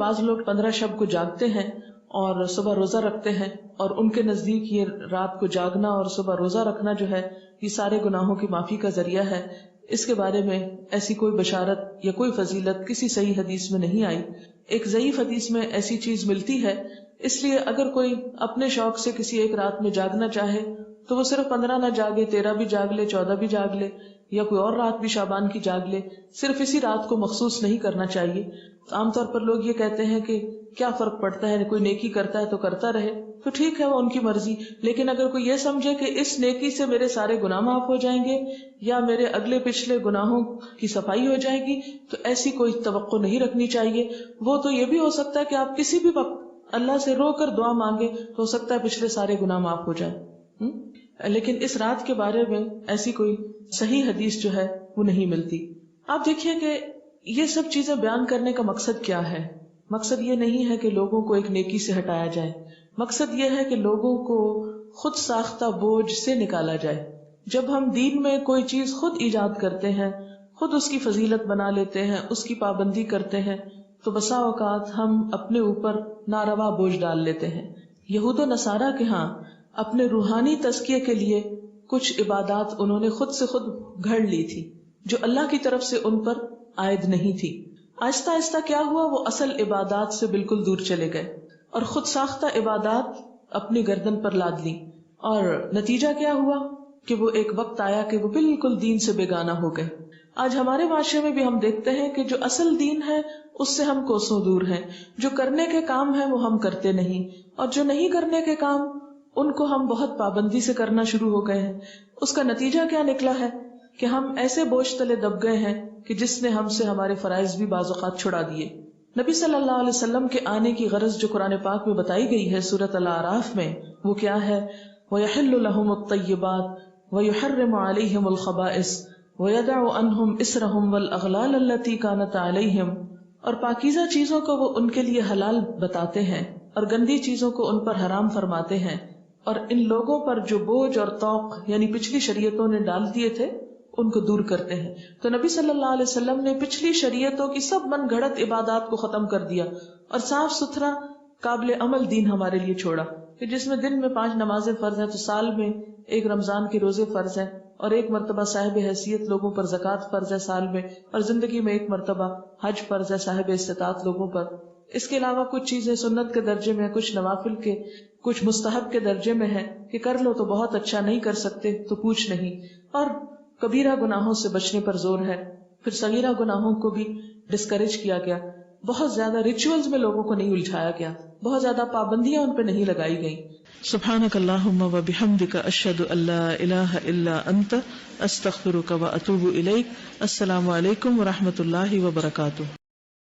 بعض لوگ 15 شب کو جاگتے ہیں اور صبح روزہ رکھتے ہیں، اور ان کے نزدیک یہ رات کو جاگنا اور صبح روزہ رکھنا جو ہے یہ سارے گناہوں کی معافی کا ذریعہ ہے. اس کے بارے میں ایسی کوئی بشارت یا کوئی فضیلت کسی صحیح حدیث میں نہیں آئی. ایک ضعیف حدیث میں ایسی چیز ملتی ہے. اس لیے اگر کوئی اپنے شوق سے کسی ایک رات میں جاگنا چاہے تو وہ صرف 15 نہ جاگے، 13 بھی جاگ لے، 14 بھی جاگ لے، یا کوئی اور رات بھی شعبان کی جاگ لے. صرف اسی رات کو مخصوص نہیں کرنا چاہیے. عام طور پر لوگ یہ کہتے ہیں کہ کیا فرق پڑتا ہے، کوئی نیکی کرتا ہے تو کرتا رہے، تو ٹھیک ہے وہ ان کی مرضی. لیکن اگر کوئی یہ سمجھے کہ اس نیکی سے میرے سارے گناہ معاف ہو جائیں گے یا میرے اگلے پچھلے گناہوں کی صفائی ہو جائے گی، تو ایسی کوئی توقع نہیں رکھنی چاہیے. وہ تو یہ بھی ہو سکتا ہے کہ آپ کسی بھی وقت اللہ سے رو کر دعا مانگے تو ہو سکتا ہے پچھلے سارے گناہ معاف ہو جائیں. لیکن اس رات کے بارے میں ایسی کوئی صحیح حدیث جو ہے وہ نہیں ملتی. آپ دیکھیے کہ یہ سب چیزیں بیان کرنے کا مقصد کیا ہے. مقصد یہ نہیں ہے کہ لوگوں کو ایک نیکی سے ہٹایا جائے، مقصد یہ ہے کہ لوگوں کو خود ساختہ بوجھ سے نکالا جائے. جب ہم دین میں کوئی چیز خود ایجاد کرتے ہیں، خود اس کی فضیلت بنا لیتے ہیں، اس کی پابندی کرتے ہیں، تو بسا اوقات ہم اپنے اوپر ناروا بوجھ ڈال لیتے ہیں. یہود و نصارہ کے ہاں اپنے روحانی تزکیے کے لیے کچھ عبادات انہوں نے خود سے خود گھڑ لی تھی جو اللہ کی طرف سے ان پر عائد نہیں تھی. آہستہ آہستہ کیا ہوا، وہ اصل عبادات سے بالکل دور چلے گئے اور خود ساختہ عبادات اپنی گردن پر لاد لی. اور نتیجہ کیا ہوا کہ وہ ایک وقت آیا کہ وہ بالکل دین سے بیگانہ ہو گئے. آج ہمارے معاشرے میں بھی ہم دیکھتے ہیں کہ جو اصل دین ہے اس سے ہم کوسوں دور ہیں. جو کرنے کے کام ہیں وہ ہم کرتے نہیں، اور جو نہیں کرنے کے کام ان کو ہم بہت پابندی سے کرنا شروع ہو گئے ہیں. اس کا نتیجہ کیا نکلا ہے کہ ہم ایسے بوجھ تلے دب گئے ہیں کہ جس نے ہم سے ہمارے فرائض بھی بعض اوقات چھڑا دیے. نبی صلی اللہ علیہ وسلم کے آنے کی غرض جو قرآن پاک میں بتائی گئی ہے سورۃ الاعراف میں، وہ کیا ہے؟ وَيَحِلُّ لَهُمُ الطَّيِّبَاتُ وَيُحَرِّمُ عَلَيْهِمُ الْخَبَائِثَ وَيَدَعُ عَنْهُمْ إِصْرَهُمْ وَالْأَغْلَالَ الَّتِي كَانَتْ عَلَيْهِمْ. اور پاکیزہ چیزوں کو وہ ان کے لیے حلال بتاتے ہیں اور گندی چیزوں کو ان پر حرام فرماتے ہیں، اور ان لوگوں پر جو بوجھ اور طوق یعنی پچھلی شریعتوں نے ڈال دیے تھے ان کو دور کرتے ہیں. تو نبی صلی اللہ علیہ وسلم نے پچھلی شریعتوں کی سب من گھڑت عبادات کو ختم کر دیا اور صاف ستھرا قابل عمل دین ہمارے لیے چھوڑا، کہ جس میں دن میں 5 نمازیں فرض ہیں، تو سال میں ایک رمضان کے روزے فرض ہیں، اور ایک مرتبہ صاحب حیثیت لوگوں پر زکوٰۃ فرض ہے سال میں، اور زندگی میں ایک مرتبہ حج فرض ہے صاحب استطاعت لوگوں پر. اس کے علاوہ کچھ چیزیں سنت کے درجے میں، کچھ نوافل کے، کچھ مستحب کے درجے میں ہے کہ کر لو تو بہت اچھا، نہیں کر سکتے تو پوچھ نہیں. اور کبیرہ گناہوں سے بچنے پر زور ہے. پھر صغیرہ گناہوں کو بھی ڈسکریج کیا گیا. بہت زیادہ ریچولز میں لوگوں کو نہیں الجھایا گیا، بہت زیادہ پابندیاں ان پہ نہیں لگائی گئیں. سبحانک اللہم و بحمدک اشہد ان لا الہ الا انت استغفرک و اتوب الیک. السلام علیکم و رحمۃ اللہ وبرکاتہ.